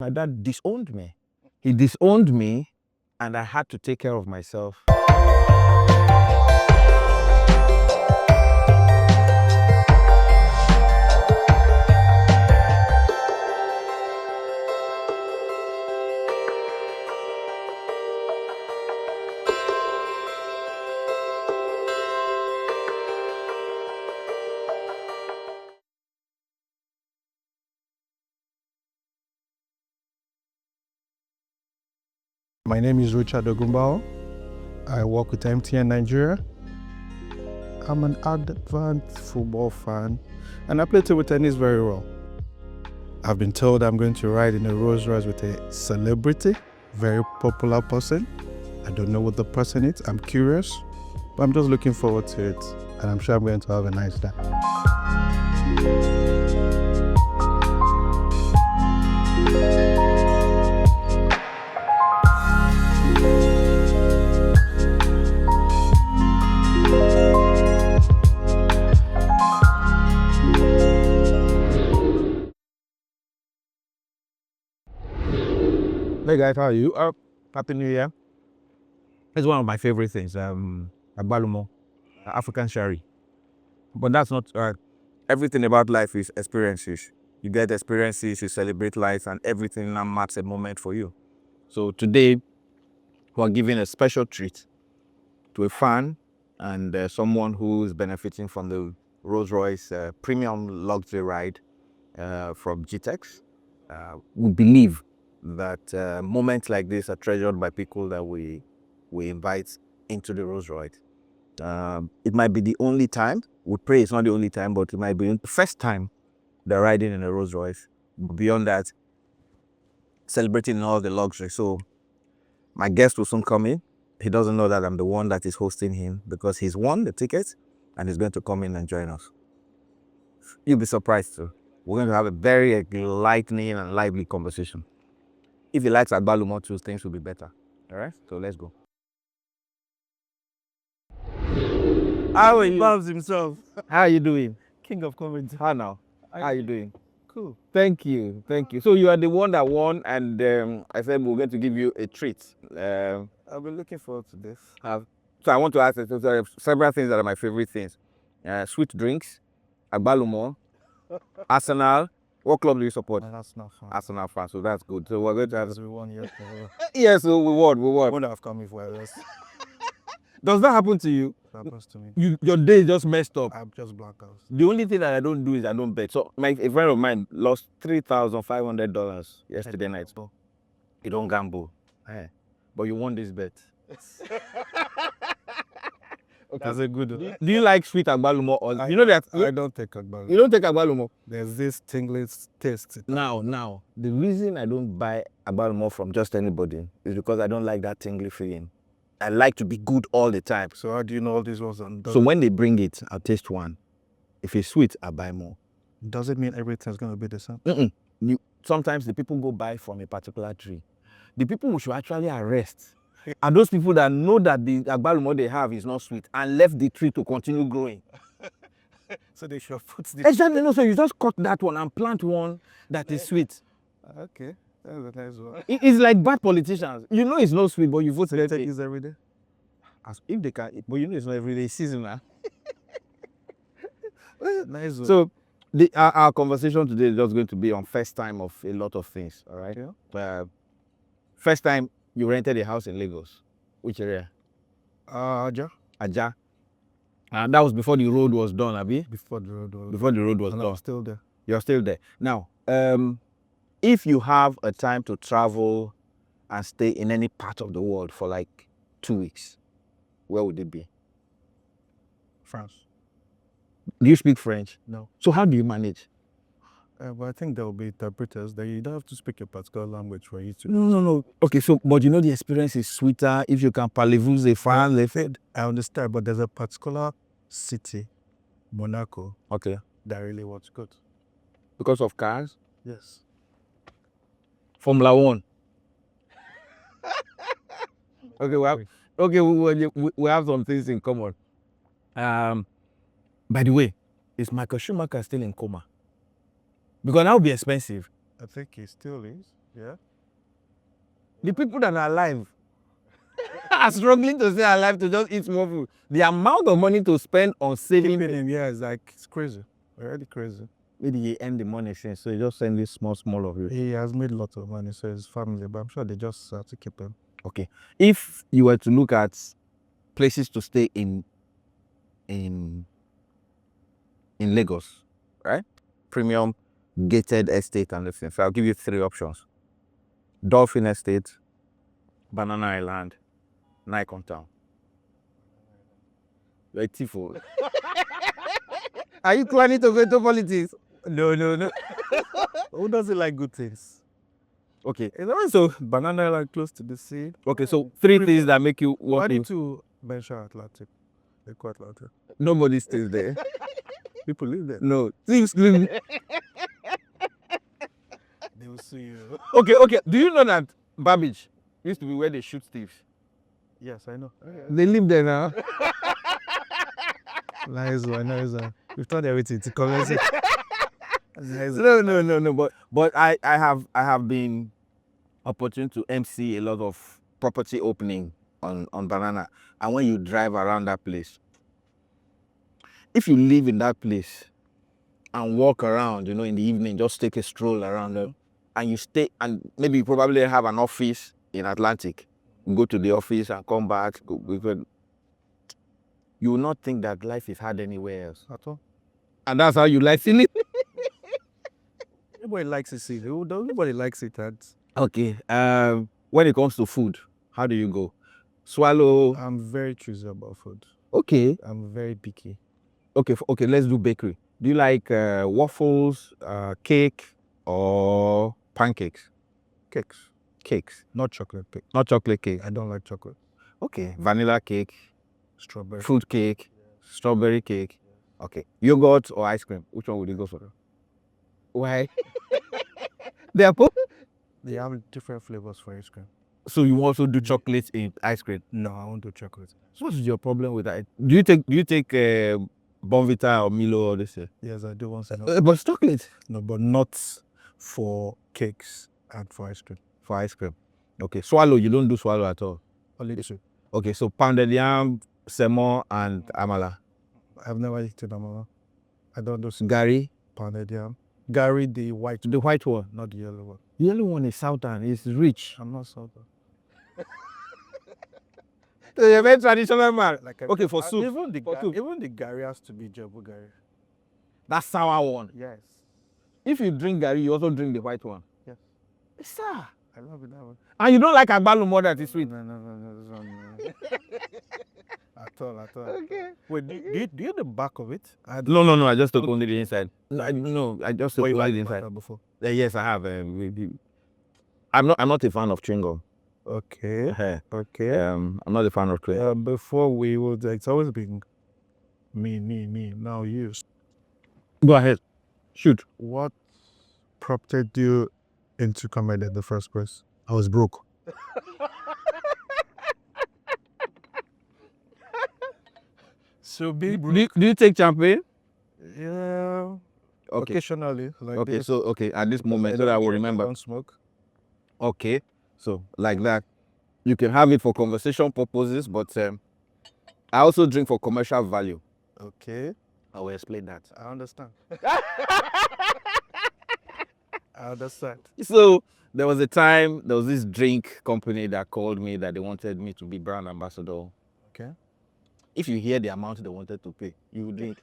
My dad disowned me. He disowned me, and I had to take care of myself. My name is Richard Ogumbao. I work with MTN Nigeria. I'm an advanced football fan, and I play table tennis very well. I've been told I'm going to ride in a Rolls Royce with a celebrity, very popular person. I don't know what the person is. I'm curious, but I'm just looking forward to it, and I'm sure I'm going to have a nice time. Hey guys, how are you? Happy New Year. It's one of my favorite things, agbalumo, African sherry. But that's not, everything about life is experiences. You get experiences, you celebrate life, and everything now marks a moment for you. So today, we're giving a special treat to a fan and someone who's benefiting from the Rolls Royce premium luxury ride from GTEx. We believe that moments like this are treasured by people that we invite into the Rolls Royce. It might be the only time, we pray it's not the only time, but it might be the first time they're riding in a Rolls Royce. Beyond that, celebrating all the luxury. So my guest will soon come in. He doesn't know that I'm the one that is hosting him because he's won the ticket and he's going to come in and join us. You'll be surprised too. We're going to have a very enlightening and lively conversation. If he likes agbalumo too, things will be better. All right, so let's go. How he loves himself. How are you doing? King of comedy. How now? How are you doing? Cool. Thank you. So you are the one that won, and I said we're going to give you a treat. I've been looking forward to this. So I want to ask you, so there are several things that are my favorite things. Sweet drinks, agbalumo, Arsenal. What club do you support? That's not fun. Arsenal fan, so that's good. So we're going to have... Because we won yesterday. Yes, so we won. Would have come if I was. Does that happen to you? That happens to me. Your day just messed up. I'm just blacked out. The only thing that I don't do is I don't bet. So a friend of mine lost $3,500 yesterday night. You don't gamble. But you won this bet. Okay. That's a good one. Do you like sweet agbalumo? Or you know that I don't take agbalumo. You don't take agbalumo? There's this tingling taste. Now, the reason I don't buy agbalumo from just anybody is because I don't like that tingly feeling. I like to be good all the time. So how do you know all these ones? So when they bring it, I'll taste one. If it's sweet, I'll buy more. Does it mean everything's going to be the same? Sometimes the people go buy from a particular tree. The people we should actually arrest are those people that know that the agbalumo they have is not sweet and left the tree to continue growing. So they should put the... Exactly. No, so you just cut that one and plant one that is sweet. Okay, that's a nice one. It's like bad politicians. You know it's not sweet, but you vote for They it. take this every day? If they can, but you know it's not every day, it's seasonal. Nice one. So our conversation today is just going to be on first time of a lot of things, all right? Yeah. First time you rented a house in Lagos. Which area? Aja. Aja. And that was before the road was done, Abi? Before the road was... Before the road was and done. I'm still there. You're still there. Now, if you have a time to travel and stay in any part of the world for like 2 weeks, where would it be? France. Do you speak French? No. So how do you manage? But I think there will be interpreters that you don't have to speak a particular language for you to... No. Okay, so, but you know the experience is sweeter if you can parlez-vous les France, les fed. I understand, but there's a particular city, Monaco, Okay. that really wants good. Because of cars? Yes. Formula One. We have some things in common. By the way, is Michael Schumacher still in coma? Because that would be expensive. I think he still is. Yeah. The people that are alive are struggling to stay alive to just eat more food. The amount of money to spend on saving Keeping him, yeah, it's like, it's crazy. Already crazy. maybe he earned the money since, so he just send this small of you. He has made lots of money, so his family, but I'm sure they just have to keep him. Okay. If you were to look at places to stay in Lagos, right? Premium gated estate and everything. So I'll give you 3 options. Dolphin Estate, Banana Island, Nikon Town. You're a tifo. Are you planning to go into politics? No. Who doesn't like good things? Okay. It's also Banana Island close to the sea. Okay, so 3 things that make you Why want need to. to mention Atlantic? Eco Atlantic. Nobody stays there. People live there. No. Things live. They will see you. Okay. Do you know that Babbage used to be where they shoot thieves? Yes, I know. They live there now. Nice one. We've done everything to convince it. Nice. No. But I have been opportune to MC a lot of property opening on Banana. And when you drive around that place, if you live in that place and walk around, in the evening, just take a stroll around them, and you stay, and maybe you probably have an office in Atlantic, go to the office and come back, you will not think that life is hard anywhere else. At all. And that's how you like feeling. Everybody likes it. Nobody likes it. Okay. When it comes to food, how do you go? Swallow. I'm very choosy about food. Okay. I'm very picky. Okay. Let's do bakery. Do you like waffles, cake, or pancakes? Cakes. Not chocolate cake. Not chocolate cake. I don't like chocolate. Okay. Vanilla cake, Strawberry. fruit cake, strawberry cake. Okay. Yogurt or ice cream? Which one would you go for? Why? They are both. They have different flavors for ice cream. So you also do chocolate in ice cream? No, I won't do chocolate. So what's your problem with that? Do you take Bonvita or Milo or this? Yes, I do once in a while. But it's chocolate. No, but not for cakes and for ice cream. For ice cream. Okay. Swallow, you don't do swallow at all. Only two. Okay, so pounded yam, semo, and amala. I've never eaten amala. I don't do Gary. pounded yam. Gary, the white one, not the yellow one. The yellow one is southern. It's rich. I'm not southern. You're a very traditional man. Okay, for soup. Even the For soup. even the Gary has to be Jebu Gary. That sour one. Yes. If you drink Gary, you also drink the white one. Yes. Sir. I love it that one. And you don't like agbalu more that is sweet. No. This one, no. At all. Okay. Wait, do you the back of it? No. I just took only the inside. I just took only the inside. Before. Yes, I have. I'm not a fan of chewing gum. Okay. I'm not a fan of clay. Before we would, it's always been me. Now you. Go ahead. Shoot. What prompted you into comedy in the first place? I was broke. So be broke. Do you take champagne? Yeah. Okay. Occasionally. Like Okay. this. So at this moment, so that I will remember. I don't smoke. Okay. So like that, you can have it for conversation purposes, but I also drink for commercial value. Okay. I will explain that. I understand. I understand. So there was this drink company that called me that they wanted me to be brand ambassador. Okay. If you hear the amount they wanted to pay, you would drink.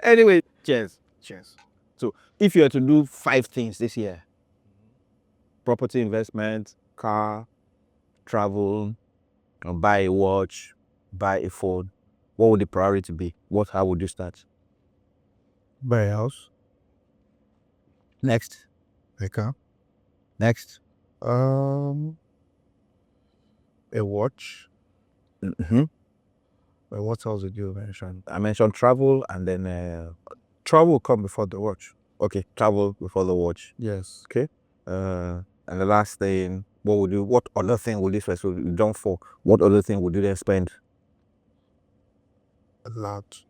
Anyway, cheers. So if you are to do 5 things this year, property investment, car, travel, buy a watch, buy a phone, what would the priority be? How would you start? Buy a house. Next. A car. Next. A watch. Mm-hmm. What else did you mention? I mentioned travel and then Travel will come before the watch. okay, travel before the watch. Yes. Okay. And the last thing, what other thing would this person jump for? What other thing would you then spend? A lot.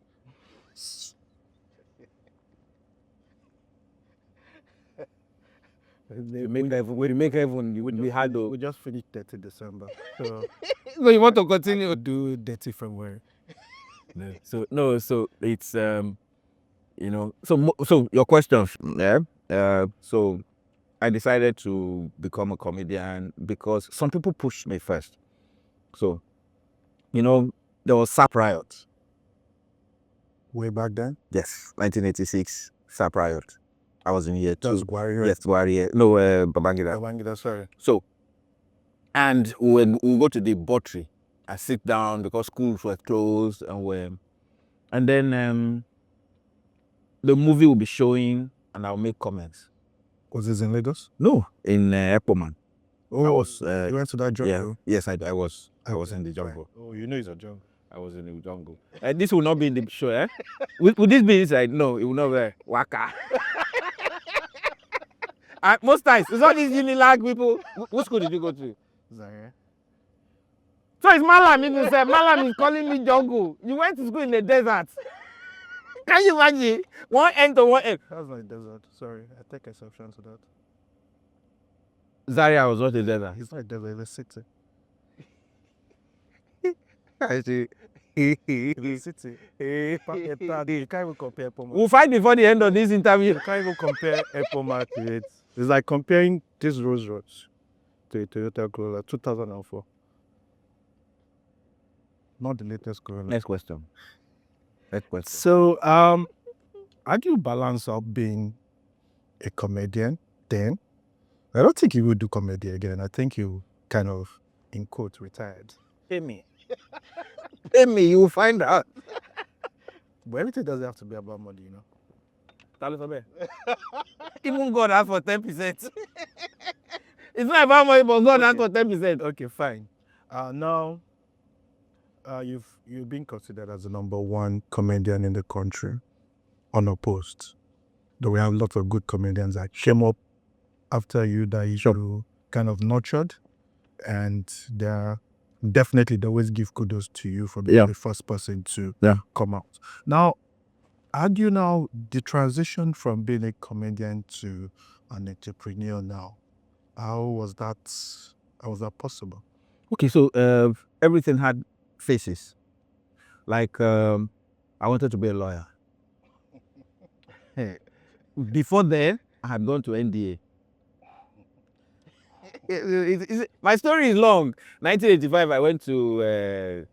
We make heaven. We had We just finished 30 December. So So you want to continue? do dirty from where? So no, so it's so your question, yeah. So I decided to become a comedian because some people pushed me first. So, there was SAP riot. Way back then? Yes, 1986 SAP riot. I was in year 2. That's Gwari. Yes, Gwari. No, Babangida. Babangida, sorry. So, and when we go to the buttery, I sit down because schools were closed and then the movie will be showing and I'll make comments. Was this in Lagos? No, in Eppoman. Oh, I was, you went to that jungle? Yeah, yes, I was. I was in the jungle. Oh, you know it's a jungle. I was in the jungle. This will not be in the show, eh? Would this be inside? No, it will not be. Waka. Most times, it's all these Unilag people. What school did you go to? Zaire. So it's Malam even said, Malam is calling me jungle. You went to school in the desert. Can you imagine? One end to one end. That's not a desert. Sorry, I take exception to that. Zaria was not a desert. It's not a desert, it's a city. I see. It's a city. You can't even compare Epoma. We'll fight before the end of this interview. You can't even compare Epoma to it. It's like comparing this Rolls Royce to a Toyota Corolla 2004. Not the latest Corolla. Next question. So, how do you balance out being a comedian then? I don't think you would do comedy again. I think you kind of, in quotes, retired. Pay me. Pay me, you will find out. But everything doesn't have to be about money, you know. Even God asked for 10%. It's not about money, but God asked for 10%. Okay, fine. Now, you've been considered as the #1 comedian in the country, unopposed. Though we have lots of good comedians that came up after you that you kind of nurtured, and they're definitely they always give kudos to you for being the first person to come out. Now, how do you now the transition from being a comedian to an entrepreneur now? How was that possible? Okay, so everything had phases. Like I wanted to be a lawyer. Before then, I had gone to NDA. My story is long. 1985, I went to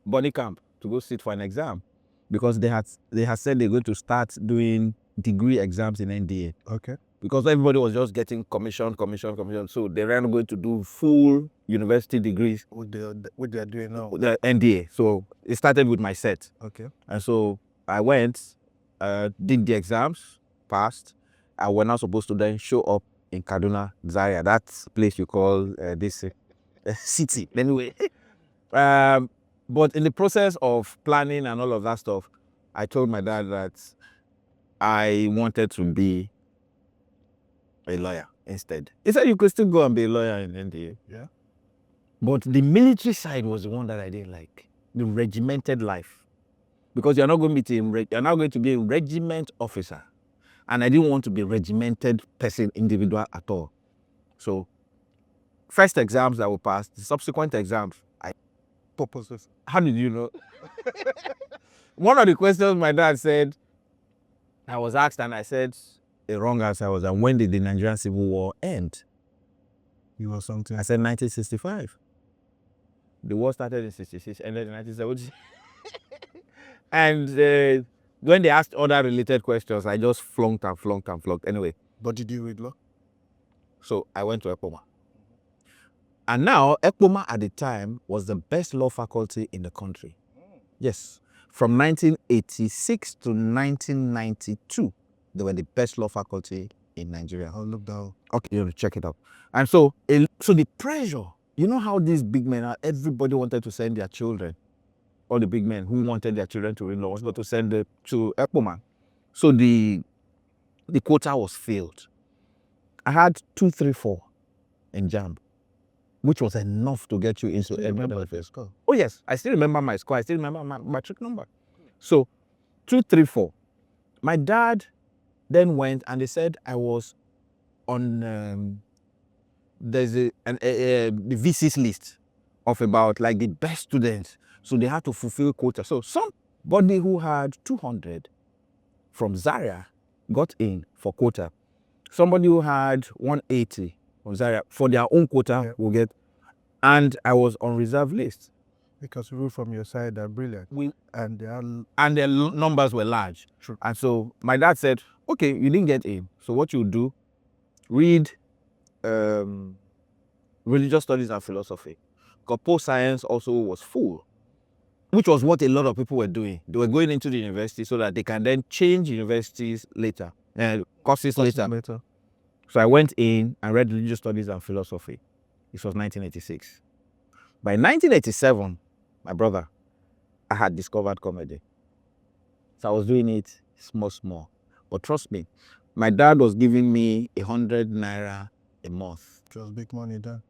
Bonny Camp to go sit for an exam because they had said they're going to start doing degree exams in NDA. Okay. Because everybody was just getting commission. So they were not going to do full university degrees. What they are doing now? The NDA. So it started with my set. Okay. And so I went, did the exams, passed. I was now supposed to then show up in Kaduna, Zaria, that place you call this city. Anyway, but in the process of planning and all of that stuff, I told my dad that I wanted to be a lawyer instead. He said you could still go and be a lawyer in NDA. Yeah. But the military side was the one that I didn't like, the regimented life, because you're not going to be a regiment officer. And I didn't want to be a regimented person, individual at all. So, first exams that were passed, the subsequent exams, Purposes. How did you know? One of the questions my dad said, I was asked and I said, the wrong answer was, and when did the Nigerian Civil War end? You were something. I said 1965. The war started in 66, ended in 1970. And when they asked other related questions, I just flunked. Anyway. But did you read law? So I went to Epoma. And now, Epoma at the time was the best law faculty in the country. Yes. From 1986 to 1992, they were the best law faculty in Nigeria. I'll look down. Okay, you have to check it out. And so the pressure, you know how these big men are, everybody wanted to send their children. All the big men who wanted their children to read law wanted to send them to Epoma. So the quota was filled. I had 234 in JAMB, which was enough to get you into any benefit. Score? Oh yes, I still remember my score. I still remember my matric number. So 234. My dad then went and they said I was on there's the VC's list of about like the best students. So they had to fulfill quota. So somebody who had 200 from Zaria got in for quota. Somebody who had 180 from Zaria for their own quota will get. And I was on reserve list. Because people from your side are brilliant. And their numbers were large. True. And so my dad said, okay, you didn't get in. So what you do, read religious studies and philosophy. Because post-science also was full, which was what a lot of people were doing. They were going into the university so that they can then change universities later, courses later. So I went in and read religious studies and philosophy. This was 1986. By 1987, my brother, I had discovered comedy. So I was doing it small. But trust me, my dad was giving me 100 naira a month. It was big money then.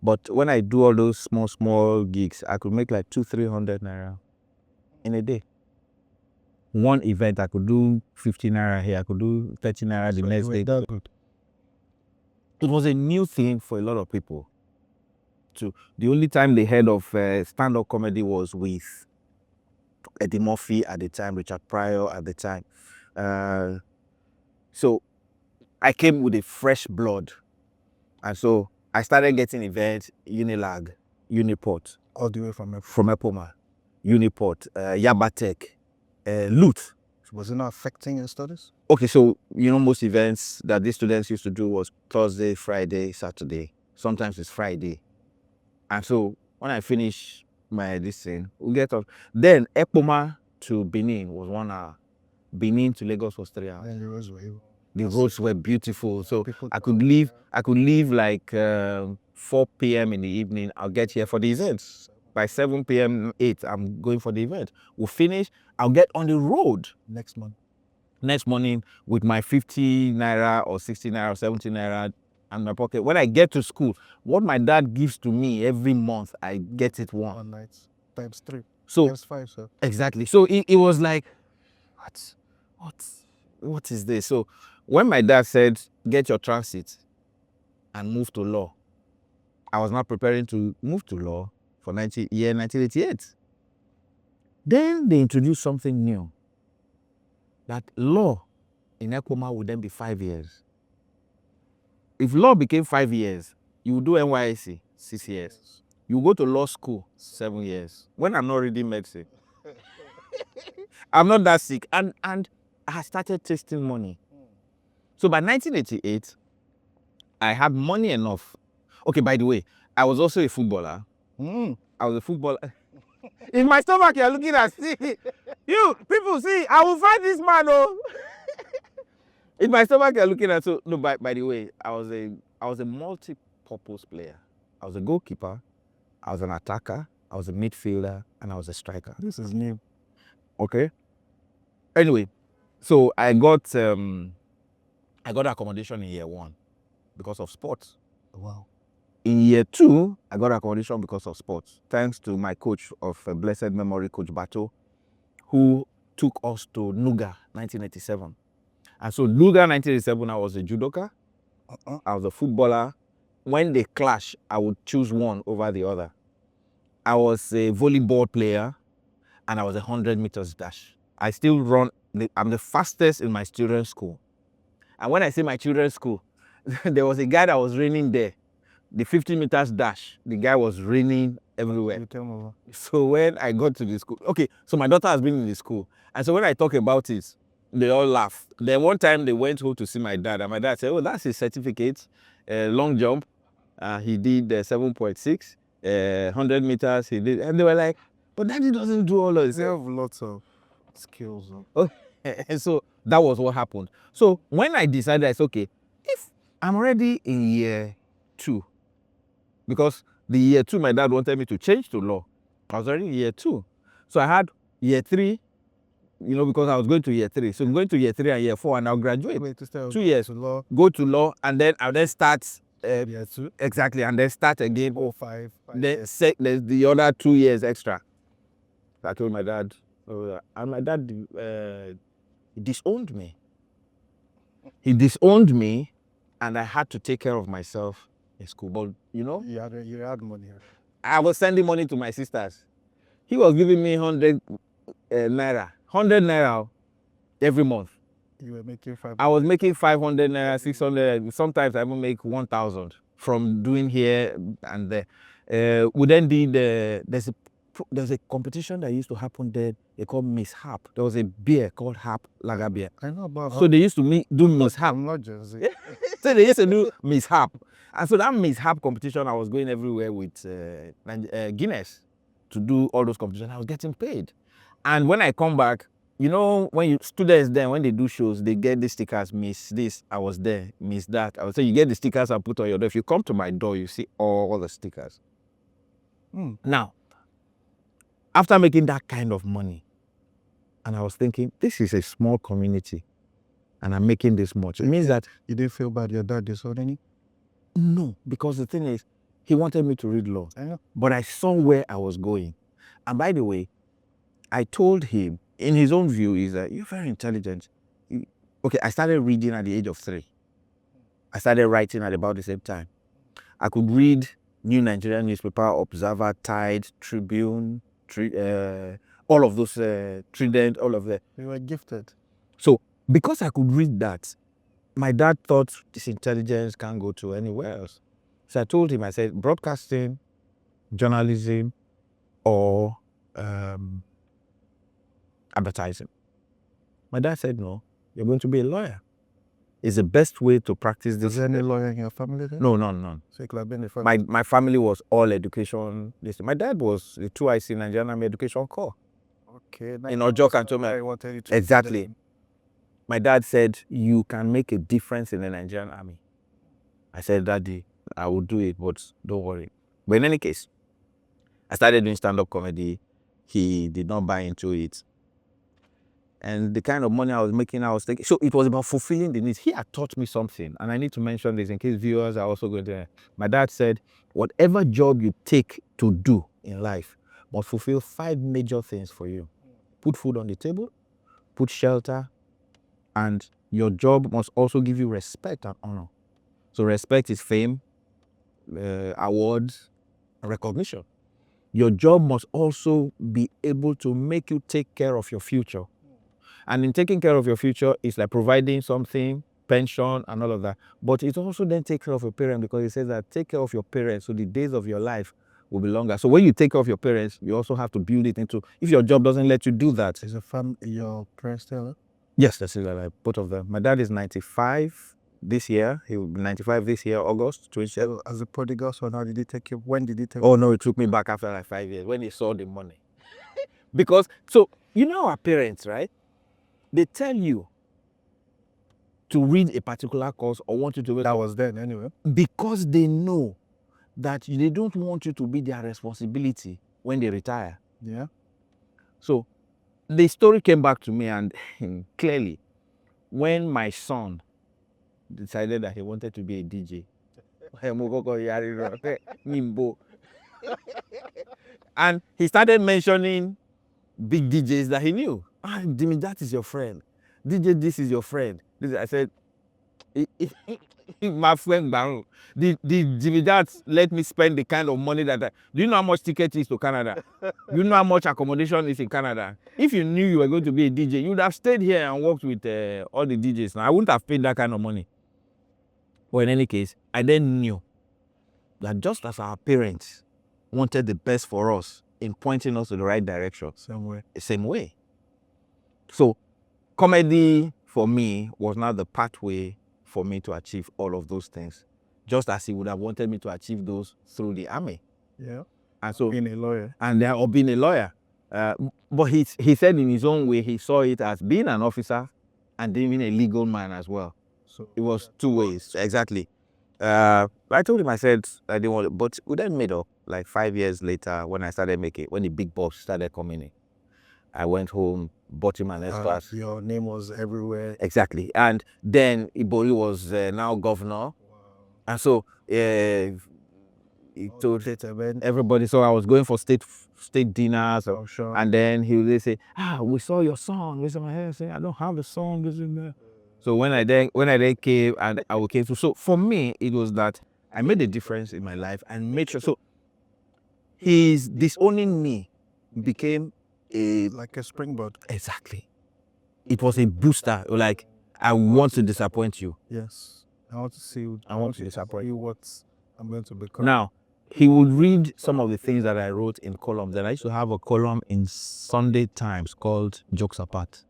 But when I do all those small gigs, I could make like 200-300 naira in a day. One event, I could do 50 naira here, I could do 30 naira the next day. That good. It was a new thing for a lot of people. The only time they heard of stand-up comedy was with Eddie Murphy at the time, Richard Pryor at the time. So I came with a fresh blood. And so I started getting events, Unilag, Uniport. All the way from Epoma, Uniport, Yabatek, Loot. Was it not affecting your studies? Okay, so most events that these students used to do was Thursday, Friday, Saturday. Sometimes it's Friday. And so when I finish my this thing, we'll get off. Then Epoma to Benin was 1 hour. Benin to Lagos was 3 hours. And the roads were beautiful. So I could leave like 4 p.m. in the evening. I'll get here for the event. By 7 p.m., 8, I'm going for the event. We'll finish. I'll get on the road next morning with my 50 naira or 60 naira or 70 naira in my pocket. When I get to school, what my dad gives to me every month, I get it one night times 3. So times 5, sir. Exactly. So it was like, what is this? So when my dad said, get your transit and move to law, I was not preparing to move to law for 1988. Then they introduced something new, that law in Ekoma would then be 5 years. If law became 5 years, you would do NYSC 6 years. You go to law school 7 years. When I'm not reading medicine, I'm not that sick. And I started tasting money. So by 1988, I had money enough. Okay, by the way, I was also a footballer. I was a footballer. In my stomach, you're looking at, see, you people, see, I will fight this man, oh. In my stomach, you're looking at, so, no, by the way, I was a multi-purpose player. I was a goalkeeper, I was an attacker, I was a midfielder, and I was a striker. This is new. Okay. Anyway, so I got accommodation in year 1 because of sports. Wow. In year 2, I got accommodation because of sports, thanks to my coach of blessed memory, Coach Bato, who took us to Nuga 1987. And so Nuga 1987, I was a judoka, I was a footballer. When they clash, I would choose one over the other. I was a volleyball player, and I was a 100 meters dash. I still run, I'm the fastest in my children's school. And when I say my children's school, there was a guy that was running there. The 50 meters dash, the guy was raining everywhere. You tell me. So when I got to the school, okay, so my daughter has been in the school. And so when I talk about it, they all laugh. Then one time they went home to see my dad, and my dad said, oh, that's his certificate, long jump. He did 7.6, 100 meters, he did. And they were like, but daddy doesn't do all of this. They have lots of skills. And so that was what happened. So when I decided, I said, okay, if I'm already in year 2, because the year 2, my dad wanted me to change to law. I was already in year 2. So I had year 3, because I was going to year 3. So I'm going to year 3 and year 4, and I'll graduate. 2 years. To law. Go to law, and then I'll then start. Year 2. Exactly, and then start again. 4, 5. Then there's the other 2 years extra. So I told my dad, and my dad he disowned me. He disowned me, and I had to take care of myself in school. But you had money. I was sending money to my sisters. He was giving me 100 naira every month. You were making 500. I was making 500 naira, 600. Sometimes I even make 1,000 from doing here and there. We then did there's a competition that used to happen there. They called Miss Hap. There was a beer called Hap Lager beer. I know about. So they used to do Miss Hap. I'm not just. So they used to do Miss Hap. And so that Miss Hap competition, I was going everywhere with Guinness to do all those competitions. I was getting paid. And when I come back, you know, when students then, when they do shows, they get the stickers, Miss this, I was there, Miss that. I would say you get the stickers and put on your door. If you come to my door, you see all the stickers. Now, after making that kind of money, and I was thinking, this is a small community, and I'm making this much. It means that... You didn't feel bad your dad disowned any? No, because the thing is, he wanted me to read law. I know. But I saw where I was going. And by the way, I told him, in his own view, is that you're very intelligent. Okay, I started reading at the age of 3. I started writing at about the same time. I could read New Nigerian Newspaper, Observer, Tide, Tribune, all of those, Trident, all of that. You were gifted. So, because I could read that, my dad thought this intelligence can't go to anywhere else. So I told him, I said, broadcasting, journalism, or advertising. My dad said, no, you're going to be a lawyer. It's the best way to practice this. Was there any lawyer in your family then? No, none. So it could have been the family. My family was all education. My dad was the 2IC Nigerian Army Education Corps. Okay. In Ojo Cantonment. I wanted you to. Exactly. My dad said, you can make a difference in the Nigerian Army. I said, Daddy, I will do it, but don't worry. But in any case, I started doing stand-up comedy. He did not buy into it. And the kind of money I was making, I was thinking, so it was about fulfilling the needs. He had taught me something, and I need to mention this in case viewers are also going to. My dad said, whatever job you take to do in life must fulfill 5 major things for you. Put food on the table, put shelter, and your job must also give you respect and honor. So respect is fame, awards, and recognition. Your job must also be able to make you take care of your future. And in taking care of your future, it's like providing something, pension, and all of that. But it also then take care of your parents, because it says that take care of your parents so the days of your life will be longer. So when you take care of your parents, you also have to build it into, if your job doesn't let you do that. Is your parents still? Yes, that's it, like both of them. My dad is 95 this year. He will be 95 this year, August 27. As a prodigal son, how did he take you? When did he take you? Oh no, it took me back after like 5 years when he saw the money. Because, so, you know our parents, right? They tell you to read a particular course or want you to... That was then anyway. Because they know that they don't want you to be their responsibility when they retire. Yeah. So the story came back to me, and clearly, when my son decided that he wanted to be a DJ, and he started mentioning big DJs that he knew. Jimmy, that is your friend. DJ, this is your friend. I said, my friend Baron, did Jimmy that let me spend the kind of money that do you know how much ticket is to Canada? You know how much accommodation is in Canada? If you knew you were going to be a DJ, you would have stayed here and worked with all the DJs. Now, I wouldn't have paid that kind of money. But in any case, I then knew that just as our parents wanted the best for us in pointing us to the right direction, same way. So comedy for me was now the pathway for me to achieve all of those things, just as he would have wanted me to achieve those through the army. Yeah. And so being a lawyer. Or being a lawyer. But he said in his own way, he saw it as being an officer and being a legal man as well. So it was 2 ways. Exactly. I told him, I said I didn't want it, but we then made up like 5 years later when I started making, when the big boss started coming in. I went home, bought him an S-Class. Your name was everywhere. Exactly. And then Ibori was now governor. Wow. And so he told everybody. So I was going for state dinners. And then he would say, we saw your song. I said, I don't have a song. So when I then came and I came through. So for me, it was that I made a difference in my life and made sure. So his disowning me became a Like a springboard. exactly. It was a booster. Like, I want to disappoint you. Yes. I want to see. I want to disappoint you what I'm going to become. Now, he would read some of the things that I wrote in columns. And I used to have a column in Sunday Times called Jokes Apart.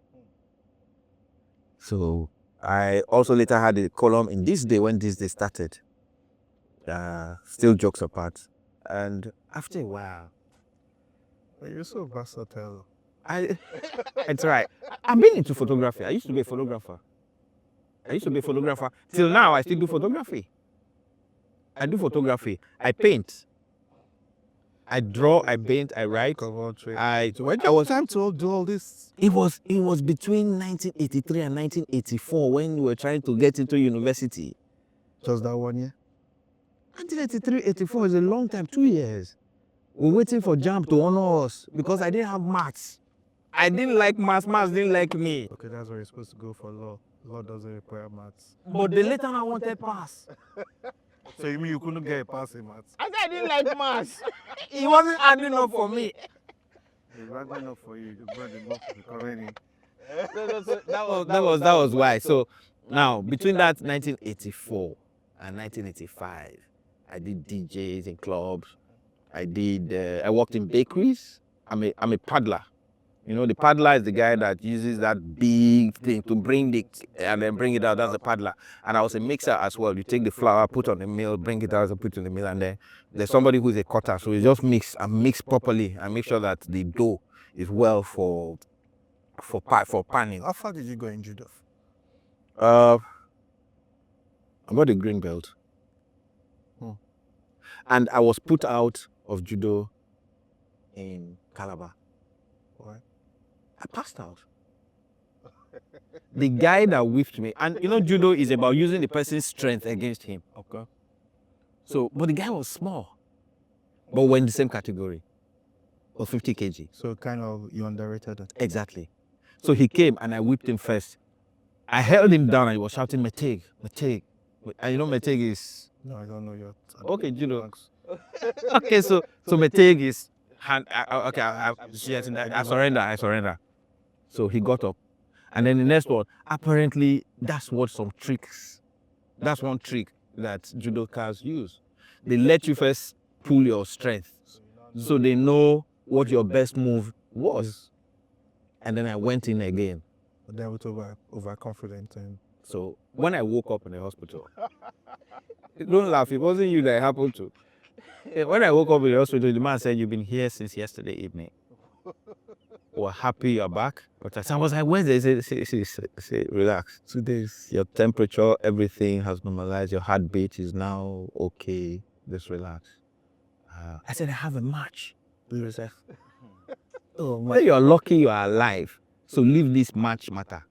So I also later had a column in This Day when This Day started. Still Jokes Apart. And after a while, You're so versatile. it's right. I've been into photography. I used to be a photographer. Till now, I still do photography. I do photography. I paint. I draw, I paint, I write. So when I was time to do all this? It was between 1983 and 1984 when we were trying to get into university. Just that 1 year? 1983, 84 is a long time, 2 years. We're waiting for JAMB to honor us because I didn't have maths. I didn't like maths, maths didn't like me. Okay, that's where you're supposed to go for law. Law doesn't require maths. But the later I wanted pass. So you mean you couldn't get a pass in maths? I said I didn't like maths. It wasn't adding up for me. It's not enough for you. You brought the book already. That was why. So now, between that 1984 and 1985, I did DJs in clubs. I worked in bakeries. I'm a paddler. You know, the paddler is the guy that uses that big thing to bring it and then bring it out. That's a paddler. And I was a mixer as well. You take the flour, put on the mill, bring it out, and put it in the mill, and then there's somebody who's a cutter. So you just mix properly and make sure that the dough is well for panning. How far did you go in judo? I got a green belt. And I was put out of judo in Calabar. Why? I passed out. The guy that whipped me, and you know, judo is about using the person's strength against him. Okay. So, but the guy was small, but we're in the same category, or 50 kg. So kind of you underrated it. Exactly. So he came and I whipped him first. I held him down and he was shouting, "Meteg, Meteg." And you know, Meteg is. No, I don't know your. Okay, judo. Okay, so Meteg is hand. Okay, I surrender. So he got up, and then the next one. Apparently, that's one trick that judokas use. They let you first pull your strength, so they know what your best move was. And then I went in again. But then with overconfident and. So when I woke up in the hospital, don't laugh. It wasn't you that it happened to. When I woke up in the hospital, the man said, "You've been here since yesterday evening. We're happy you're back." But I was like, "Wednesday." Say, relax. 2 days. Your temperature, everything has normalized. Your heartbeat is now okay. Just relax. I said, "I have a match." He said, "Oh, my. You're lucky you are alive. So leave this match matter."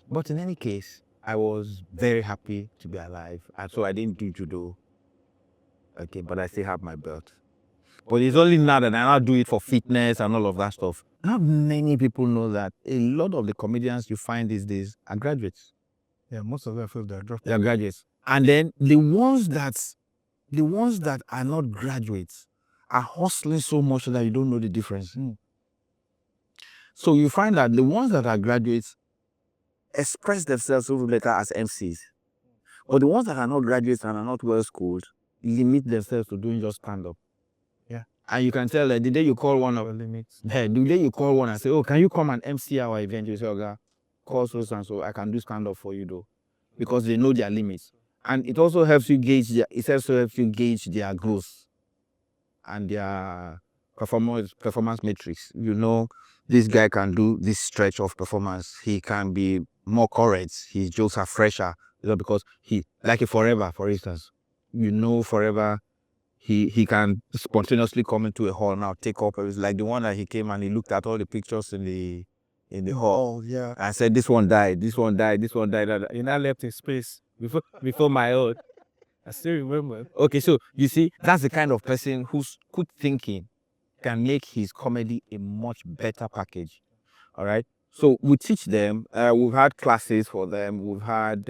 But in any case, I was very happy to be alive. And so I didn't do judo. Okay, but I still have my belt. But it's only now that I now do it for fitness and all of that stuff. Not many people know that a lot of the comedians you find these days are graduates. Yeah, most of them feel they're dropped. They are graduates. And then the ones that are not graduates are hustling so much that you don't know the difference. So you find that the ones that are graduates express themselves over later as MCs. But the ones that are not graduates and are not well schooled limit themselves to doing just stand-up. Yeah. And you can tell that the day you call one of limits. The day you call one and say, "Oh, can you come and MC our event?" You say, "Okay, call so and so, I can do stand-up for you though." Because they know their limits. And it also helps you gauge their growth and their performance matrix. You know, this guy can do this stretch of performance. He can be more current. His jokes are fresher. Because he, like a Forever, for instance. You know, Forever, he can spontaneously come into a hall now, take up. It was like the one that he came and he looked at all the pictures in the hall. Oh, yeah. I said, this one died. He now left in space before my own. I still remember. Okay, so you see, that's the kind of person whose good thinking can make his comedy a much better package. All right. So we teach them. We've had classes for them. We've had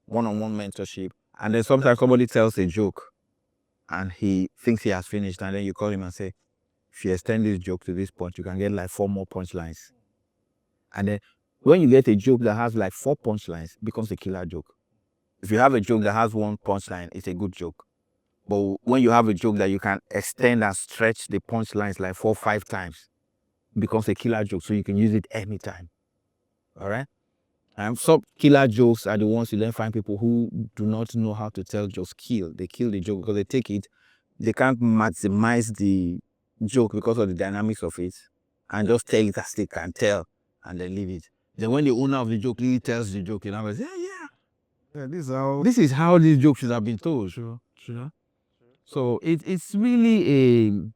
one-on-one mentorship. And then sometimes somebody tells a joke and he thinks he has finished. And then you call him and say, if you extend this joke to this point, you can get like 4 more punchlines. And then when you get a joke that has like 4 punchlines, it becomes a killer joke. If you have a joke that has 1 punchline, it's a good joke. But when you have a joke that you can extend and stretch the punchlines like 4 or 5 times, it becomes a killer joke. So you can use it anytime. All right? And some killer jokes are the ones you then find people who do not know how to tell jokes kill. They kill the joke because they take it. They can't maximize the joke because of the dynamics of it and just tell it as they can tell and then leave it. Then when the owner of the joke really tells the joke, you know, say, yeah, this is how this joke should have been told. Sure. So it's really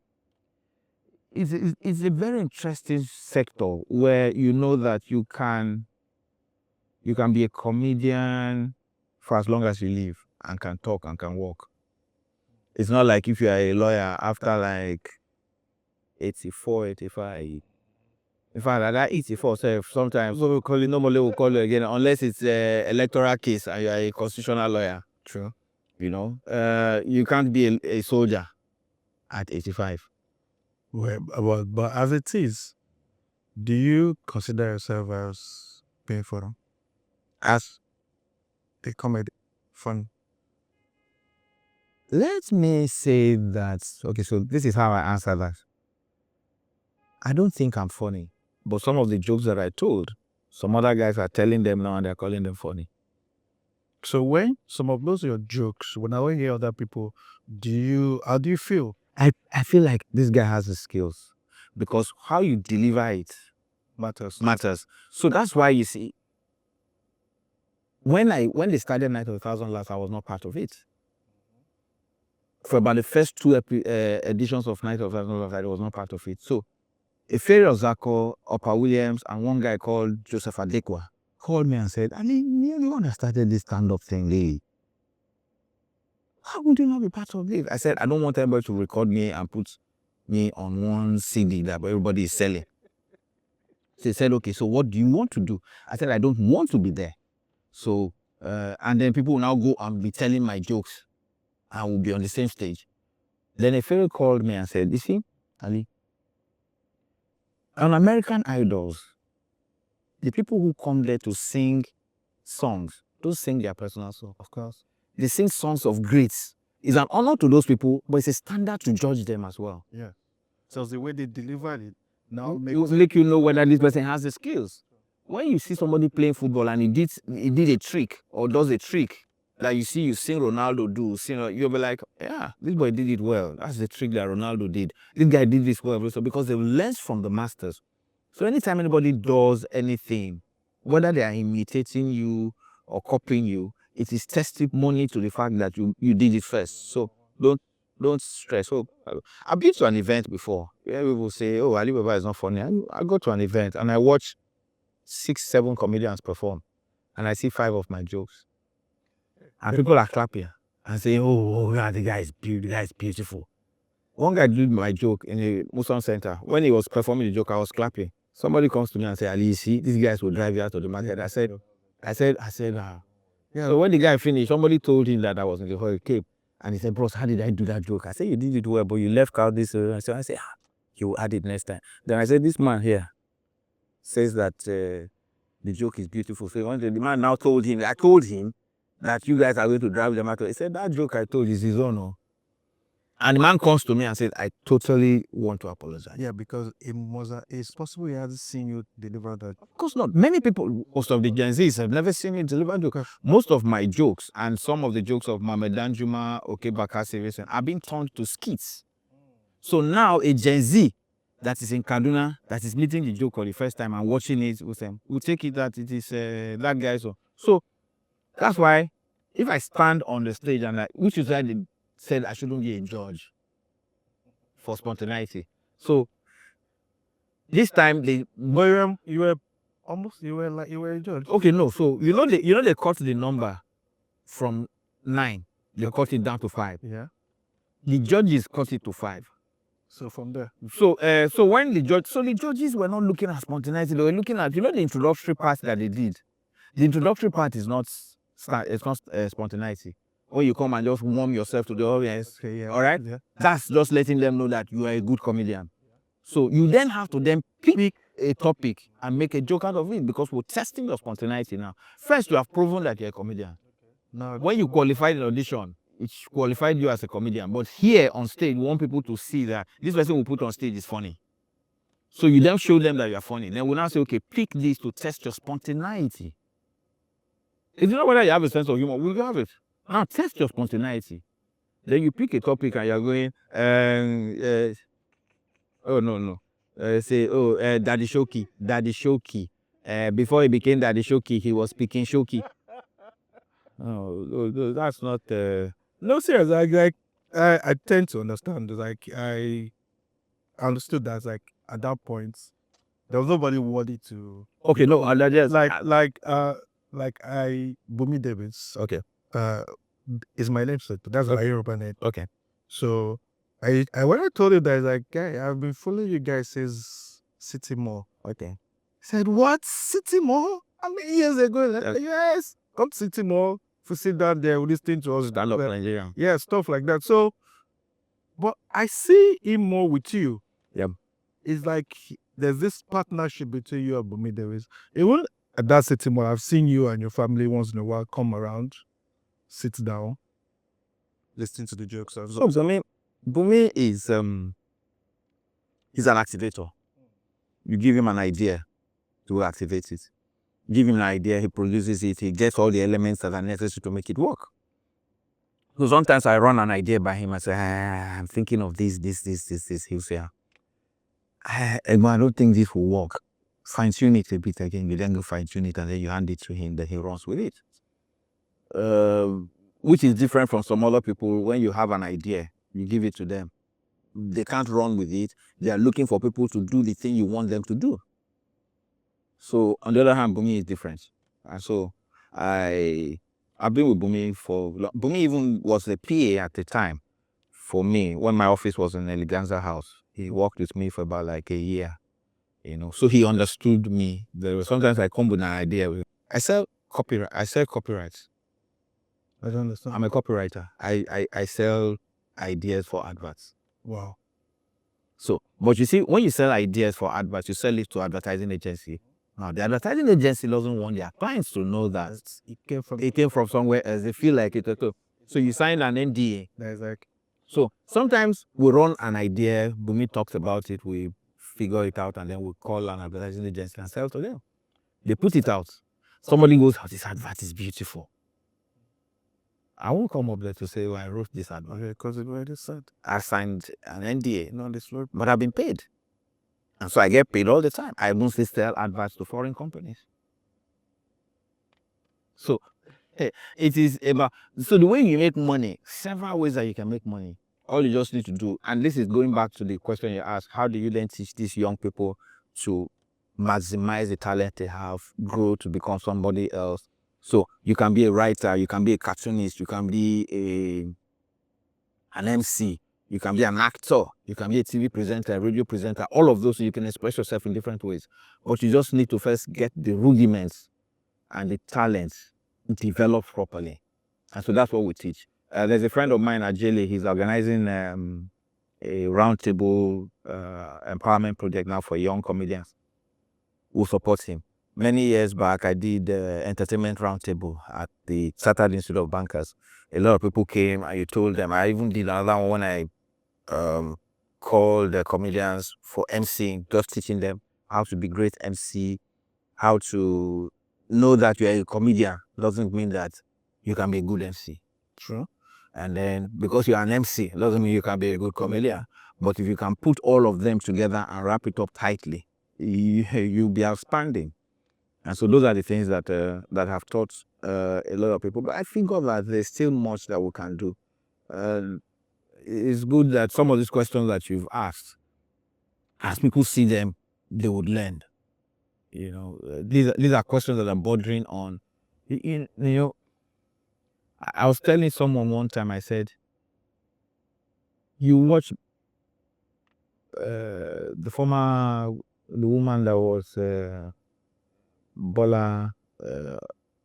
it's a very interesting sector where you know that you can be a comedian for as long as you live and can talk and can walk. It's not like if you are a lawyer after like 84, 85. In fact, at that 84, sometimes normally we'll call you again, unless it's an electoral case and you are a constitutional lawyer. True. You know, you can't be a soldier at 85. Well, but as it is, do you consider yourself as being funny? As A comedy fun? let me say that, okay, so this is how I answer that. I don't think I'm funny, but some of the jokes that I told, some other guys are telling them now and they're calling them funny. So when some of those are your jokes, when I hear other people, how do you feel? I feel like this guy has the skills because how you deliver it Matters. So that's why you see, when they started Night of 1,000 Laughs, I was not part of it. For about the first 2 editions of Night of 1,000 Laughs, I was not part of it. So Efere Ozako, Opa Williams, and one guy called Joseph Adekwa called me and said, Ali, you're the one that started this stand-up thing, really. How would you not be part of it? I said, I don't want anybody to record me and put me on one CD that everybody is selling. They said, okay, so what do you want to do? I said, I don't want to be there. So, and then people will now go and be telling my jokes and we'll be on the same stage. Then a fellow called me and said, you see, Ali, on American Idols, the people who come there to sing songs don't sing their personal songs. Of course. They sing songs of greats. It's an honor to those people, but it's a standard to judge them as well. Yeah. So the way they delivered it now It will make you know whether this person has the skills. When you see somebody playing football and he did a trick or does a trick, like you sing Ronaldo do, you'll be like, yeah, this boy did it well. That's the trick that Ronaldo did. This guy did this well. So because they learn from the masters. So anytime anybody does anything, whether they are imitating you or copying you, it is testimony to the fact that you did it first. So don't stress. So I've been to an event before where people say, oh, Alibaba is not funny. I go to an event and I watch 6, 7 comedians perform and I see 5 of my jokes. And people are clapping and saying, oh yeah, the guy is beautiful. One guy did my joke in a Muslim center. When he was performing the joke, I was clapping. Somebody comes to me and says, Ali, you see, these guys will drive you out of the market. I said, yeah. So when the guy finished, somebody told him that I was in the hurricane. And he said, bros, how did I do that joke? I said, you did it well, but you left out this. I said, you will add it next time. Then I said, this man here says that the joke is beautiful. So when the man now told him, I told him that you guys are going to drive them out. He said, that joke I told is his own. Oh. And the man comes to me and said, I totally want to apologize. Yeah, because it's possible he hasn't seen you deliver that. Of course not. Many people, most of the Gen Zs have never seen me deliver jokes. Most of my jokes and some of the jokes of Mohamed Danjuma, Bakassi, have been turned to skits. So now a Gen Z that is in Kaduna, that is meeting the joke for the first time and watching it with them, will take it that it is that guy. So that's why if I stand on the stage and which is why they said I shouldn't be a judge for spontaneity. So this time you were a judge. Okay, no. So you know they cut the number from 9. They cut it down to 5. Yeah. The judges cut it to 5. So from there. So when the judges were not looking at spontaneity, they were looking at, the introductory part that they did. The introductory part is not spontaneity. When you come and just warm yourself to the audience, Okay, yeah. all right, Yeah. that's just letting them know that you are a good comedian. So you then have to then pick a topic and make a joke out of it, because we're testing your spontaneity now. First, you have proven that you're a comedian. Now, When you qualified in audition, it qualified you as a comedian. But here on stage, you want people to see that this person we put on stage is funny. So you then show them that you are funny. Then we now say, okay, pick this to test your spontaneity. If you know whether you have a sense of humor, we'll have it. Now test your spontaneity. Then you pick a topic and you're going, Daddy Shoki. Daddy Shoki. Before he became Daddy Shoki, he was speaking Shoki. Oh, that's not. no, serious. I tend to understand. Like I understood that like at that point there was nobody worthy to. Okay, no, I just like Bumi Davis. Okay. Is my name set, but that's my Yoruba name. Okay. So I when I told you that, like, guy, I've been following you guys since City Mall. Okay. He said, what? City Mall? How many years ago? Like, yes, come to City Mall. If you sit down there, listening to us. Stand up Nigeria. Yeah, stuff like that. So, but I see him more with you. Yeah. It's like there's this partnership between you and Bumi Davis. Even at that City Mall, I've seen you and your family once in a while come around, sit down, listen to the jokes. So Bumi is he's an activator. You give him an idea to activate it. Give him an idea, he produces it, he gets all the elements that are necessary to make it work. So sometimes I run an idea by him, I say, I'm thinking of this. He'll say, I don't think this will work. Fine-tune it a bit again. You then go fine-tune it and then you hand it to him, then he runs with it. Which is different from some other people. When you have an idea, you give it to them. They can't run with it. They are looking for people to do the thing you want them to do. So on the other hand, Bumi is different. And so I've been with Bumi Bumi even was a PA at the time for me when my office was in Eleganza House. He worked with me for about like a year, so he understood me. There were sometimes I come with an idea. I sell copyright. I don't understand. I'm a copywriter. I sell ideas for adverts. Wow. So, but you see, when you sell ideas for adverts, you sell it to advertising agency. Now, the advertising agency doesn't want their clients to know that it came from somewhere else. They feel like it. So you sign an NDA. That's like. So sometimes we run an idea, Bumi talks about it, we figure it out, and then we call an advertising agency and sell to them. They put it out. Somebody goes, oh, this advert is beautiful. I won't come up there to say, I wrote this advert. Okay, because it already said. I signed an NDA. No, this word. But I've been paid. And so I get paid all the time. I mostly sell adverts to foreign companies. So it is about, so the way you make money, several ways that you can make money. All you just need to do, and this is going back to the question you asked, how do you then teach these young people to maximize the talent they have, grow to become somebody else? So you can be a writer, you can be a cartoonist, you can be an MC, you can be an actor, you can be a TV presenter, a radio presenter, all of those, so you can express yourself in different ways. But you just need to first get the rudiments and the talents developed properly. And so that's what we teach. There's a friend of mine at Jele, he's organizing a roundtable empowerment project now for young comedians. We'll support him. Many years back, I did entertainment roundtable at the Saturday Institute of Bankers. A lot of people came and you told them. I even did another one when I called the comedians for MCing, just teaching them how to be great MC, how to know that you're a comedian doesn't mean that you can be a good MC. True. And then because you're an MC doesn't mean you can be a good comedian. But if you can put all of them together and wrap it up tightly, you'll be outstanding. And so those are the things that that have taught a lot of people. But I figure that there's still much that we can do. It's good that some of these questions that you've asked, as people see them, they would learn. These are questions that are bordering on. I was telling someone one time, I said, you watch the woman that was Bola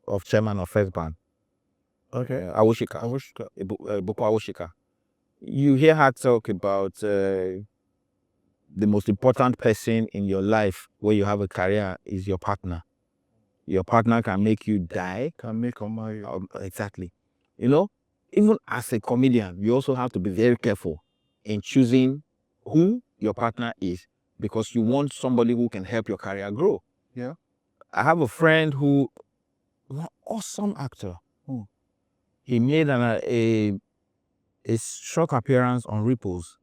of chairman of First Bank. Okay. Awushika. Boko Awushika. You hear her talk about the most important person in your life where you have a career is your partner. Your partner can make you die. Can make or marry. Exactly. You know, even as a comedian, you also have to be very careful in choosing who your partner is because you want somebody who can help your career grow. Yeah. I have a friend who was an awesome actor. He made a short appearance on Ripples.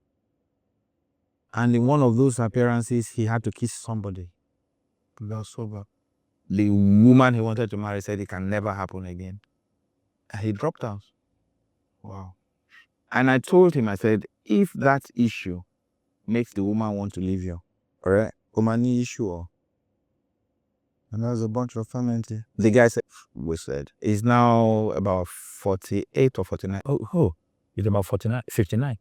And in one of those appearances, he had to kiss somebody. That's sober. The woman he wanted to marry said it can never happen again. And he dropped out. Wow. And I told him, I said, if that issue makes the woman want to leave you, all right, woman issue. And there's a bunch of family. The guy said, we said, he's now about 48 or 49. Oh, he's about 49, 59.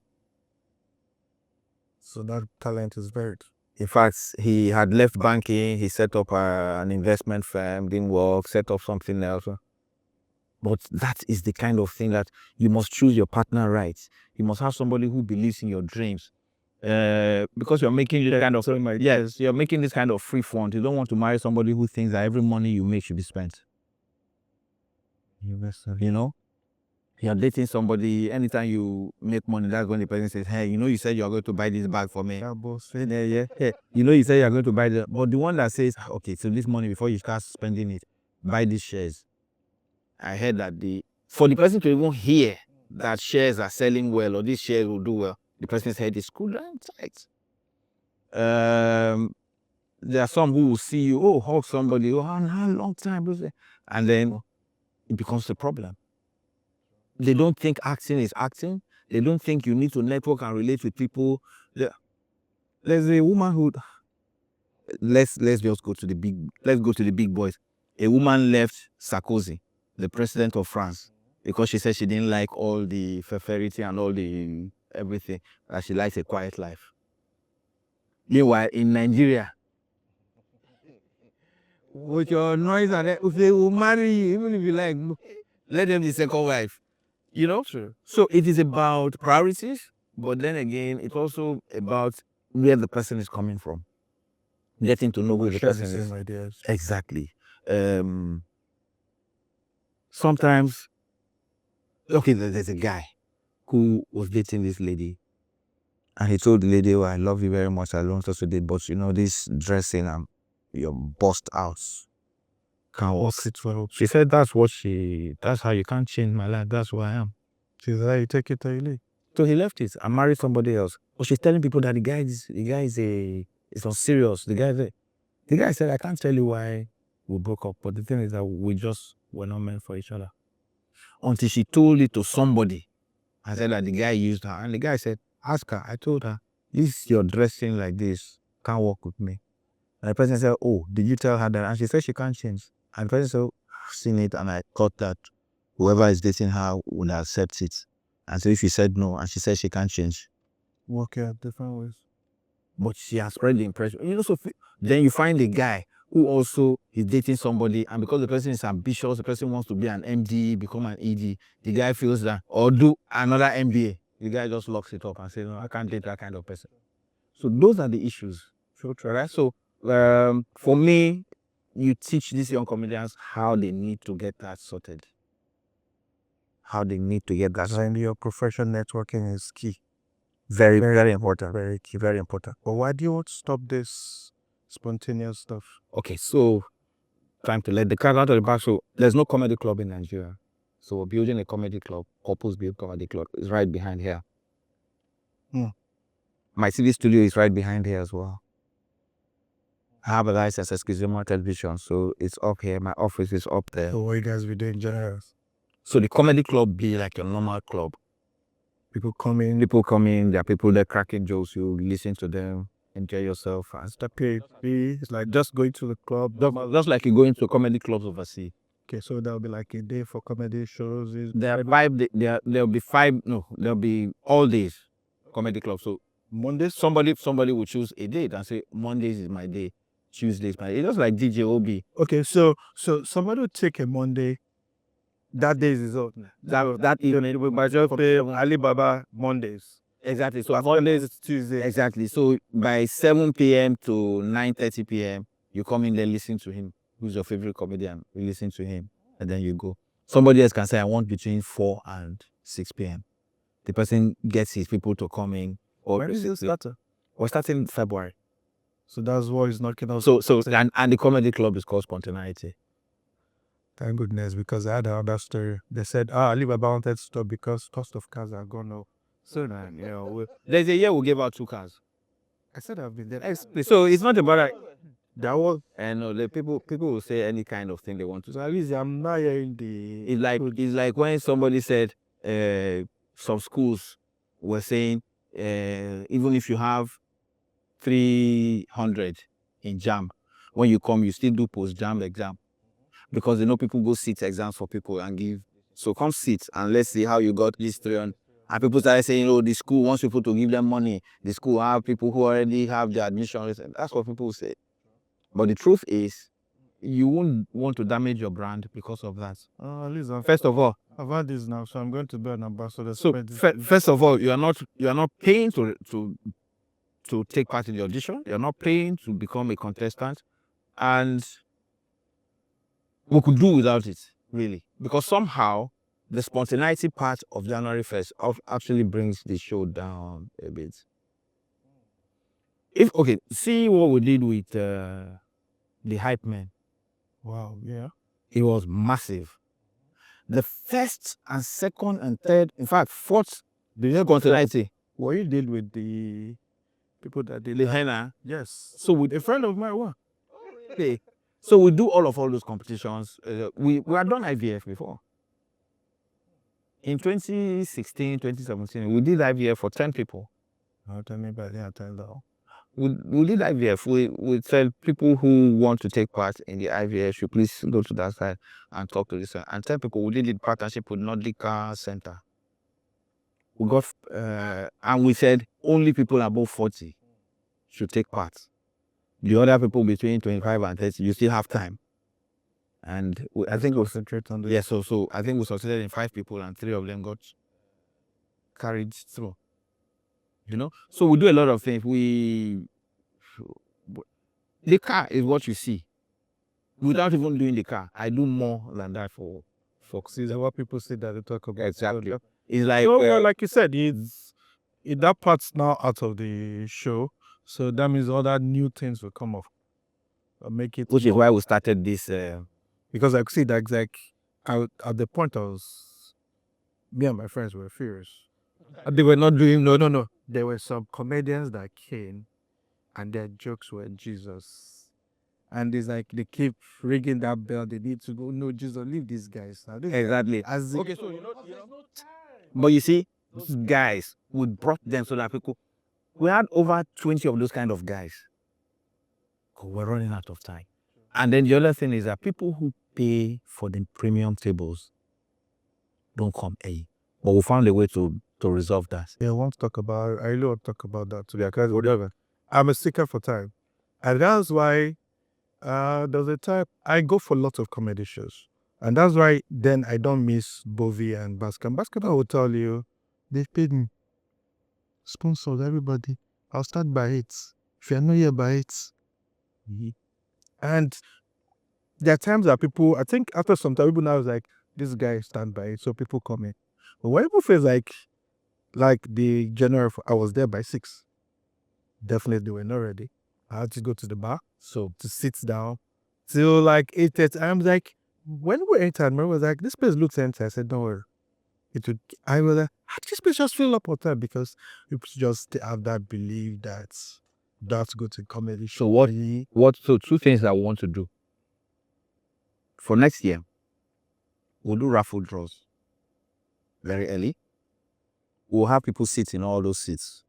So that talent is buried. In fact, he had left banking, he set up an investment firm, didn't work, set up something else. But that is the kind of thing that you must choose your partner right. You must have somebody who believes in your dreams. Because you're making this kind of you're making this kind of free fund. You don't want to marry somebody who thinks that every money you make should be spent. You know? You're dating somebody, anytime you make money, that's when the person says, hey, you know, you said you're going to buy this bag for me. Yeah. Hey, you know, you said you're going to buy the, but the one that says, okay, so this money, before you start spending it, buy these shares. I heard that for the person to even hear that shares are selling well or these shares will do well, the person's head is cool and tight. There are some who will see you, hug somebody, long time, and then it becomes a problem. They don't think acting is acting. They don't think you need to network and relate with people. There's a woman who, let's just go to the big boys. A woman left Sarkozy, the president of France, because she said she didn't like all the fefferity and all the everything, that she likes a quiet life. Meanwhile, in Nigeria, with your noise and if they will marry you, even if you like, let them be second wife. You know? True. So it is about priorities, but then again, it's also about where the person is coming from. Getting to know who the person is. Ideas. Exactly. Sometimes, okay, there's a guy who was dating this lady, and he told the lady, oh, I love you very much, I want us to date, but you know, this dressing, you're bust out. Can't work. She said that's how you can't change my life, that's who I am. She said, you take it or you leave. So he left it and married somebody else. But she's telling people that the guy is unserious. The guy said, I can't tell you why we broke up, but the thing is that we just were not meant for each other. Until she told it to somebody and said that the guy used her. And the guy said, ask her. I told her, this you're dressing like this can't work with me. And the person said, oh, did you tell her that? And she said she can't change. And the person said, I've seen it and I thought that whoever is dating her would accept it. And so if she said no and she said she can't change, work out different ways. but she has spread the impression. You know, so then you find a guy who also is dating somebody, and because the person is ambitious, the person wants to be an MD, become an ED, the guy feels that, or do another MBA. The guy just locks it up and says, no, I can't date that kind of person. So those are the issues. Right? So for me, you teach these young comedians how they need to get that sorted. How they need to get that sorted. And your professional networking is key. Very, very important. Very key, very important. But why do you want to stop this spontaneous stuff? Okay, so time to let the cat out of the bag. So there's no comedy club in Nigeria. So we're building a comedy club, Couples Build Comedy Club. It's right behind here. My TV studio is right behind here as well. I have a license as Kizuma Television, so it's up here. My office is up there. So what you guys be doing general? So the comedy club be like a normal club. People come in, there are people that cracking jokes, you listen to them, enjoy yourself. And the pay, it's like just going to the club. Just like you going to comedy clubs overseas. Okay, so there'll be like a day for comedy shows. There'll be all days comedy clubs. So Mondays? Somebody will choose a date and say, Mondays is my day, Tuesdays is my day. It's just like DJ Obi. Okay, so somebody will take a Monday. That day is out. That evening, We might just pay Alibaba Mondays. exactly. So Mondays is Tuesday. exactly. So by 7 p.m. to 9:30 p.m., you come in there, listen to him. Who's your favorite comedian? You listen to him, and then you go. Somebody else can say, I want between 4 and 6 p.m. The person gets his people to come in. Or When is it start? we're starting in February. So that's what is knocking out. So and the comedy club is called Spontaneity. Thank goodness, because I had another story. They said, Alibaba wanted to stop because cost of cars are gone up. So now, There's a year we gave out 2 cars. I said I've been there. So it's not about That was, and the people will say any kind of thing they want to. so at least I'm not hearing the. It's like when somebody said some schools were saying even if you have 300 in JAM, when you come you still do post JAM exam because they know people go sit exams for people and give. So come sit and let's see how you got this 300. And people started saying, oh, the school wants people to give them money. The school have people who already have the admission. That's what people say. But the truth is, you won't want to damage your brand because of that. At least First of all, I've had this now, so I'm going to be an ambassador. so first of all, you are not paying to take part in the audition. You're not paying to become a contestant, and we could do without it really because somehow the spontaneity part of January 1st actually brings the show down a bit. See what we did with the hype men. Wow, yeah. It was massive. The first and second and third, in fact, fourth, the spontaneity. What you did with the people that did The henna. Yes. So with A friend of mine, what? okay. So we do all those competitions. We had done IVF before. In 2016, 2017, we did IVF for 10 people. I'll tell me about that. We did IVF. We said people who want to take part in the IVF should please go to that side and talk to this side. And 10 people, we did it partnership with Nordic Car Center. We got, and we said only people above 40 should take part. The other people between 25 and 30, you still have time. And I think concentrate on this. Yeah, so I think we succeeded in 5 people and 3 of them got carried through. You know? So we do a lot of things. The car is what you see. Without even doing the car, I do more than that for See, what people say that they talk about. exactly. It's like like you said, that part's now out of the show. So that means all that new things will come up. Make it. Which is why we started this. Because I could see that like at the point me and my friends were furious. They were not doing no. There were some comedians that came, and their jokes were Jesus. And it's like they keep ringing that bell. They need to go. No, Jesus, leave these guys. Exactly. Okay, so but you see, these guys, we brought them so that people. We had over 20 of those kind of guys. We're running out of time. And then the other thing is that people who pay for the premium tables don't come early. But we found a way to resolve that. Yeah, I really want to talk about that today because whatever. I'm a seeker for time. And that's why there's a time I go for lots of comedy shows. And that's why then I don't miss Bovi and Basket. Basket will tell you, they've paid me. Sponsors, everybody. I'll start by it. If you're not here by it. Mm-hmm. And there are times that people, I think after some time, people now is like, this guy stand by it, so people come in. But when people feel like the January, I was there by 6. Definitely they were not ready. I had to go to the bar, so to sit down till like 8:30. I'm like, when we entered, I was like, this place looks empty. I said, don't worry. I was like, this place just fill up all time because people just have that belief that that's good to comedy. So so 2 things I want to do. For next year, we'll do raffle draws very early. We'll have people sit in all those seats.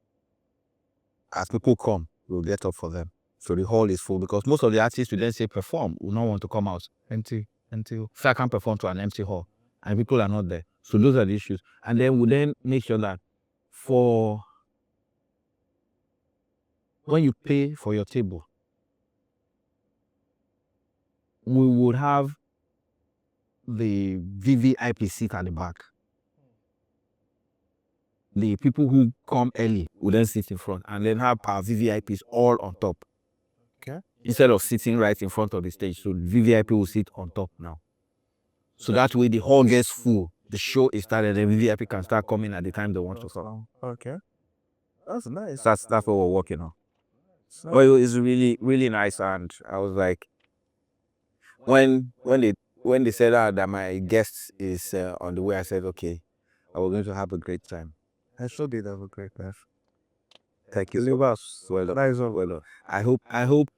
As people come, we'll get up for them. So the hall is full because most of the artists who then say perform will not want to come out empty. So I can't perform to an empty hall and people are not there. So those are the issues. And then we'll then make sure that for when you pay for your table, we would have the VVIP seat at the back. The people who come early will then sit in front, and then have our VVIPs all on top. Okay. Instead of sitting right in front of the stage, so VVIP will sit on top now. So that way the hall gets full. The show is started, and VVIP can start coming at the time they want to come. Okay. That's nice. That's what we're working on. Well, it's really, really nice, and I was like, when they said that my guest is on the way, I said, okay, I was going to have a great time. I sure did have a great time. Thank you. Leave us. Well done. Nice one. Well done. I hope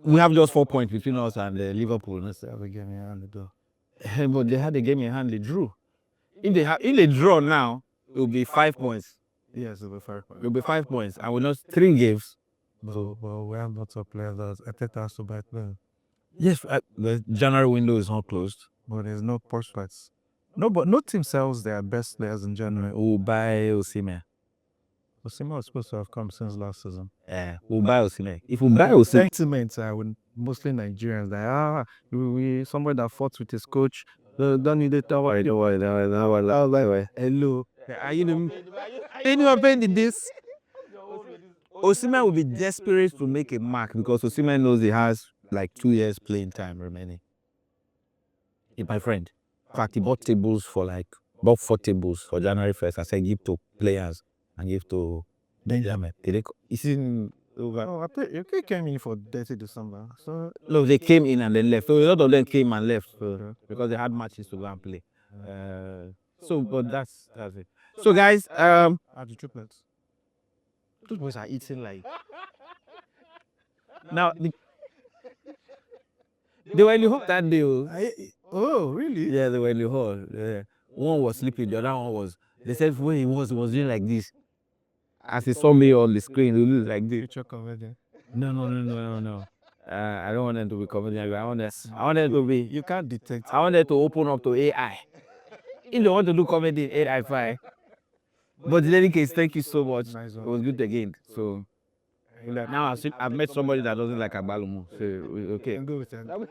we have just 4 points between us and Liverpool. Have a game in hand the door. But they had a game in hand, they drew. If they draw now, it will be 5 points. Yes, it'll be 5 points. It will be 5 points, and we lost 3 games. So, well, we have lots of players that Ateta has to buy players. Yes, the January window is not closed. But there's no prospects. No, but no team sells their best players in January. We'll buy Osimhen. Osimhen was supposed to have come since last season. Yeah, we'll buy Osimhen. If we buy Osimhen, Sentiments are with mostly Nigerians. That we somebody that fought with his coach. Don't need it. Hello. are you anyone paying this? Osimhen will be desperate to make a mark because Osimhen knows he has like 2 years playing time remaining. My friend, in fact, he bought 4 tables for January 1st. I said, give to players and give to Benjamin. Oh, you came in for 30 December. So no, they came in and then left. So a lot of them came and left because they had matches to go and play. But that's it. So guys, are the triplets. those boys are eating like. Now they were in the hall that day. Oh, really? Yeah, they were in the hall. One was sleeping, the other one was. They said when he was doing like this. As he saw me on the screen, he looked like this. Future comedian. No. I don't want them to be comedian. I want them to be. You can't detect. I want them to open up to AI. If they want to do comedy, AI fine. But in any case, thank you so much. Nice one. It was good again. So now I've met somebody that doesn't like Agbalumo. So okay. Go with that.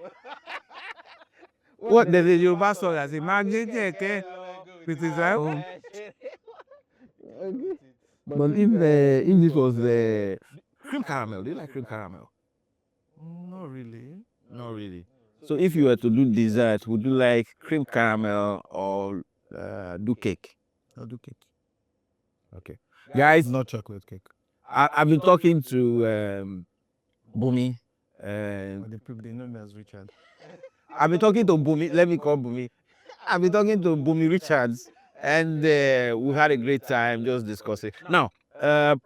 What there's a Yoruba song that says "Magnet with his own." But if this was cream caramel, do you like cream caramel? Not really. Not really. So if you were to do dessert, would you like cream caramel or do cake? I'll do cake. Okay, guys. Not chocolate cake. I've been talking to Bumi. The people they know me as Richard. I've been talking to Bumi. Let me call Bumi. I've been talking to Bumi Richards, and we had a great time just discussing. Now,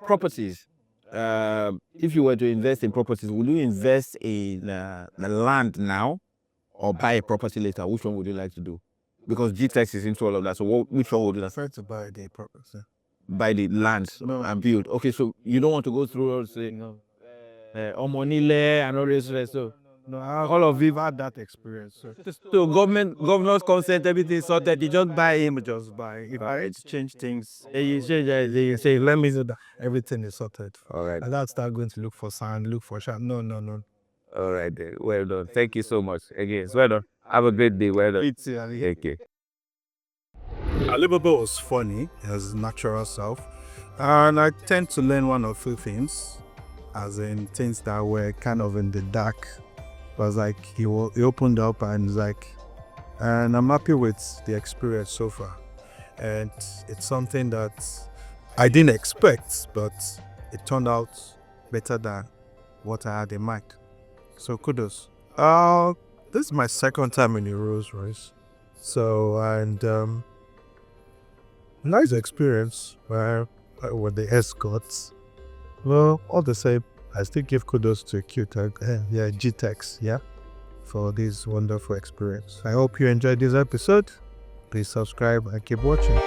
properties. If you were to invest in properties, would you invest in the land now or buy a property later? Which one would you like to do? Because GTEx is into all of that. So which one would you like? I prefer to buy the property. Buy the land and build. Okay, so you don't want to go through Omonile and all this rest. So no, all of you had that experience. So governor's consent, everything sorted. You just buy him. Just buy. If I had to change things, you say, let me know that everything is sorted. All right. And I'll start going to look for sand, look for shop. No. All right, then. Well done. Thank you so much. Again, well done. Have a great day. Well done. It's Ali. Thank you. Alibaba was funny, his natural self, and I tend to learn one or two things, as in things that were kind of in the dark. It was like he opened up and was like, and I'm happy with the experience so far, and it's something that I didn't expect, but it turned out better than what I had in mind. So kudos. This is my second time in the Rolls Royce, so nice experience with the escorts. Well, all the same, I still give kudos to GTEx, for this wonderful experience. I hope you enjoyed this episode. Please subscribe and keep watching.